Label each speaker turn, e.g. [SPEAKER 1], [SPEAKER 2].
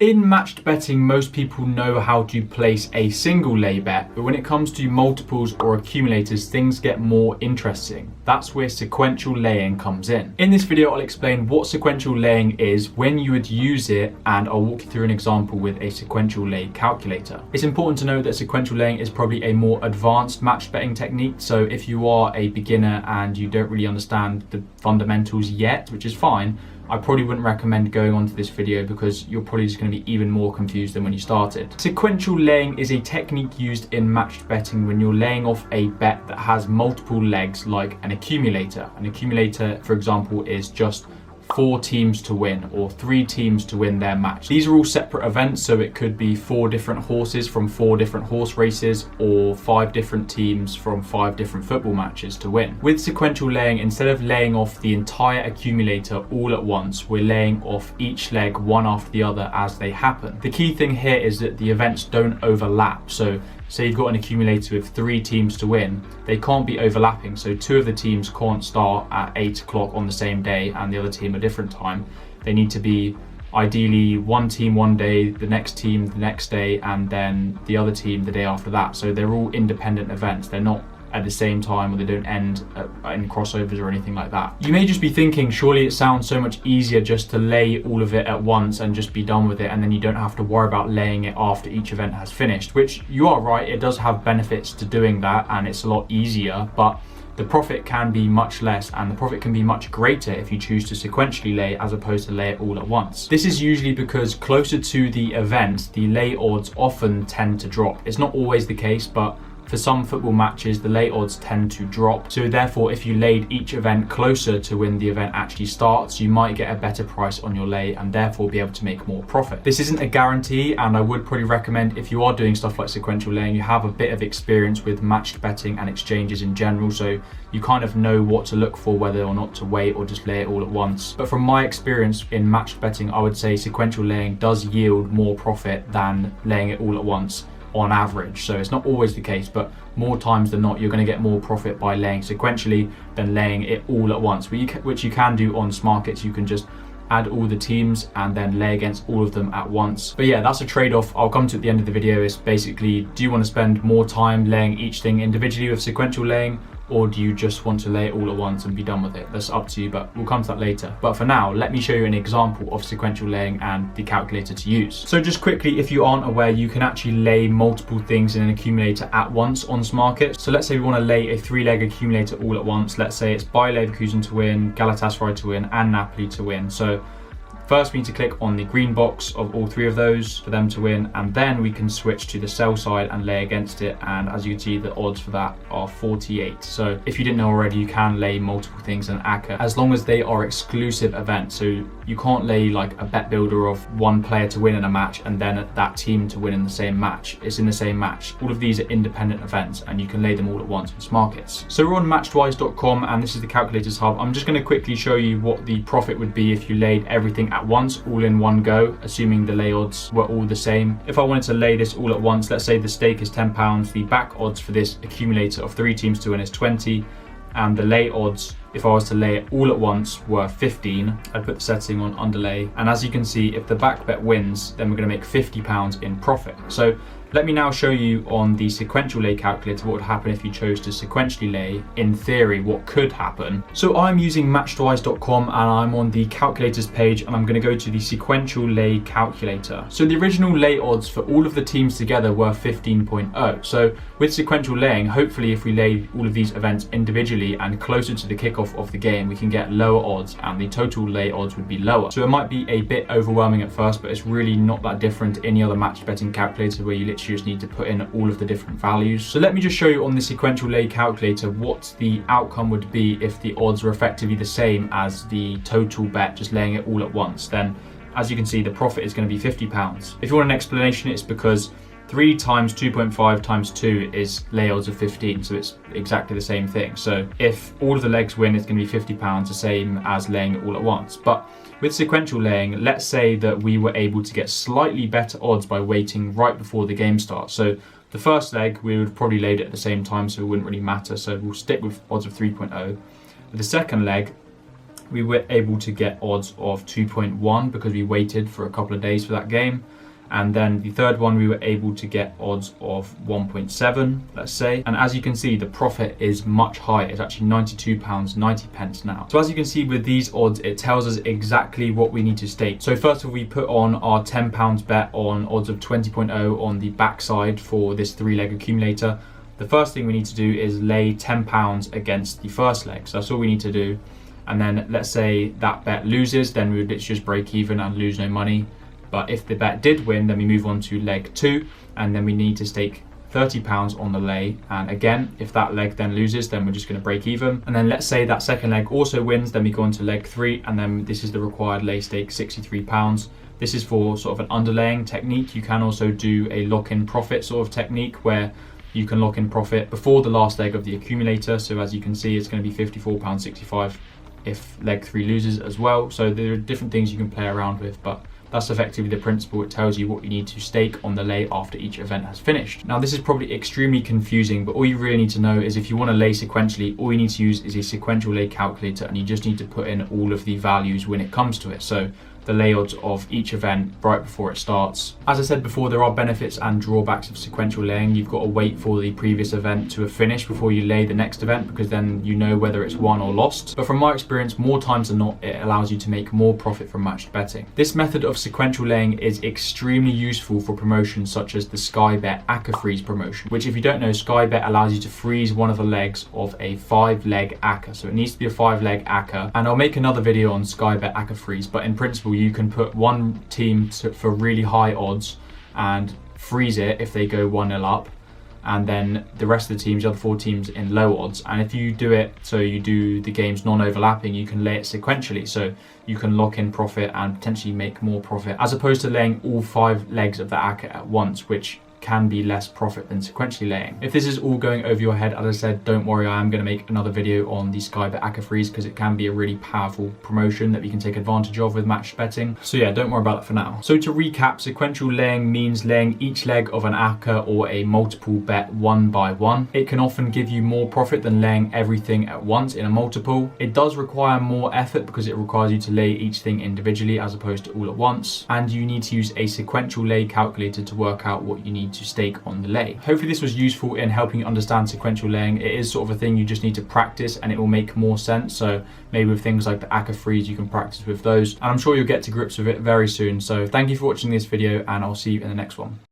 [SPEAKER 1] In matched betting, most people know how to place a single lay bet, but when it comes to multiples or accumulators, things get more interesting. That's where sequential laying comes in. In this video, I'll explain what sequential laying is, when you would use it, and I'll walk you through an example with a sequential lay calculator. It's important to know that sequential laying is probably a more advanced matched betting technique, so if you are a beginner and you don't really understand the fundamentals yet, which is fine, I probably wouldn't recommend going onto this video because you're probably just going to be even more confused than when you started. Sequential laying is a technique used in matched betting when you're laying off a bet that has multiple legs, like an accumulator. An accumulator, for example, is just 4 teams to win or 3 teams to win their match. These are all separate events, so it could be 4 different horses from 4 different horse races or 5 different teams from 5 different football matches to win. With sequential laying, instead of laying off the entire accumulator all at once, we're laying off each leg one after the other as they happen. The key thing here is that the events don't overlap. So say you've got an accumulator with 3 teams to win, they can't be overlapping, so 2 of the teams can't start at 8 o'clock on the same day and the other team a different time. They need to be ideally one team one day, the next team the next day, and then the other team the day after that. So they're all independent events. They're not at the same time, or they don't end in crossovers or anything like that. You may just be thinking, surely it sounds so much easier just to lay all of it at once and just be done with it, and then you don't have to worry about laying it after each event has finished, which you are right, it does have benefits to doing that and it's a lot easier, but the profit can be much less and the profit can be much greater if you choose to sequentially lay as opposed to lay it all at once. This is usually because closer to the event, the lay odds often tend to drop. It's not always the case, but for some football matches, the lay odds tend to drop. So therefore, if you laid each event closer to when the event actually starts, you might get a better price on your lay and therefore be able to make more profit. This isn't a guarantee, and I would probably recommend, if you are doing stuff like sequential laying, you have a bit of experience with matched betting and exchanges in general, so you kind of know what to look for, whether or not to wait or just lay it all at once. But from my experience in matched betting, I would say sequential laying does yield more profit than laying it all at once on average. So it's not always the case, but more times than not, you're going to get more profit by laying sequentially than laying it all at once, which you can do on Smarkets. You can just add all the teams and then lay against all of them at once. But yeah, that's a trade-off I'll come to at the end of the video. Is basically, do you want to spend more time laying each thing individually with sequential laying, or do you just want to lay it all at once and be done with it? That's up to you, but we'll come to that later. But for now, let me show you an example of sequential laying and the calculator to use. So just quickly, if you aren't aware, you can actually lay multiple things in an accumulator at once on Smarkets. So let's say we want to lay a 3-leg accumulator all at once. Let's say it's Bayer Leverkusen to win, Galatasaray to win, and Napoli to win. So first, we need to click on the green box of all 3 of those for them to win, and then we can switch to the sell side and lay against it. And as you can see, the odds for that are 48. So if you didn't know already, you can lay multiple things in Accas as long as they are exclusive events. So you can't lay like a bet builder of one player to win in a match and then that team to win in the same match. It's in the same match. All of these are independent events and you can lay them all at once with Smarkets. So we're on matchtwise.com and this is the calculators hub. I'm just going to quickly show you what the profit would be if you laid everything at once, all in one go, assuming the lay odds were all the same. If I wanted to lay this all at once, let's say the stake is £10, the back odds for this accumulator of 3 teams to win is 20, and the lay odds, if I was to lay it all at once, were 15. I'd put the setting on underlay, and as you can see, if the back bet wins, then we're going to make £50 in profit. So let me now show you on the sequential lay calculator what would happen if you chose to sequentially lay. In theory, what could happen. So I'm using matchtwise.com and I'm on the calculators page, and I'm going to go to the sequential lay calculator. So the original lay odds for all of the teams together were 15.0. So with sequential laying, hopefully if we lay all of these events individually and closer to the kickoff of the game, we can get lower odds and the total lay odds would be lower. So it might be a bit overwhelming at first, but it's really not that different to any other match betting calculator where you literally just need to put in all of the different values. So let me just show you on the sequential lay calculator what the outcome would be if the odds were effectively the same as the total bet, just laying it all at once. Then as you can see, the profit is going to be £50. If you want an explanation, it's because 3 times 2.5 times 2 is lay odds of 15, so it's exactly the same thing. So if all of the legs win, it's going to be £50, the same as laying it all at once. But with sequential laying, let's say that we were able to get slightly better odds by waiting right before the game starts. So the first leg, we would probably laid it at the same time, so it wouldn't really matter. So we'll stick with odds of 3.0. With the second leg, we were able to get odds of 2.1 because we waited for a couple of days for that game. And then the third one, we were able to get odds of 1.7, let's say. And as you can see, the profit is much higher. It's actually £92.90 now. So as you can see with these odds, it tells us exactly what we need to stake. So first of all, we put on our £10 bet on odds of 20.0 on the backside for this 3-leg accumulator. The first thing we need to do is lay £10 against the first leg. So that's all we need to do. And then let's say that bet loses, then we would just break even and lose no money. But if the bet did win, then we move on to leg 2, and then we need to stake £30 on the lay. And again, if that leg then loses, then we're just going to break even. And then let's say that second leg also wins, then we go on to leg 3, and then this is the required lay stake, £63. This is for sort of an underlaying technique. You can also do a lock-in profit sort of technique where you can lock in profit before the last leg of the accumulator. So as you can see, it's going to be £54.65 if leg 3 loses as well. So there are different things you can play around with, but that's effectively the principle. It tells you what you need to stake on the lay after each event has finished. Now this is probably extremely confusing, but all you really need to know is if you want to lay sequentially, all you need to use is a sequential lay calculator, and you just need to put in all of the values when it comes to it. So the lay odds of each event right before it starts. As I said before, there are benefits and drawbacks of sequential laying. You've got to wait for the previous event to have finished before you lay the next event, because then you know whether it's won or lost. But from my experience, more times than not, it allows you to make more profit from matched betting. This method of sequential laying is extremely useful for promotions such as the Sky Bet Accas promotion, which if you don't know, Sky Bet allows you to freeze one of the legs of a 5-leg Accas. So it needs to be a 5-leg Accas, and I'll make another video on Sky Bet Accas freeze, but in principle, you can put one team for really high odds and freeze it if they go 1-0 up, and then the rest of the teams, the other 4 teams, in low odds. And if you do it so you do the games non-overlapping, you can lay it sequentially, so you can lock in profit and potentially make more profit, as opposed to laying all 5 legs of the Accas at once, which can be less profit than sequentially laying. If this is all going over your head, as I said, don't worry, I am going to make another video on the Sky Bet Accas because it can be a really powerful promotion that we can take advantage of with matched betting. So yeah, don't worry about that for now. So to recap, sequential laying means laying each leg of an Accas or a multiple bet one by one. It can often give you more profit than laying everything at once in a multiple. It does require more effort because it requires you to lay each thing individually as opposed to all at once, and you need to use a sequential lay calculator to work out what you need to stake on the lay. Hopefully this was useful in helping you understand sequential laying. It is sort of a thing you just need to practice and it will make more sense. So maybe with things like the Accas freeze, you can practice with those, and I'm sure you'll get to grips with it very soon. So thank you for watching this video, and I'll see you in the next one.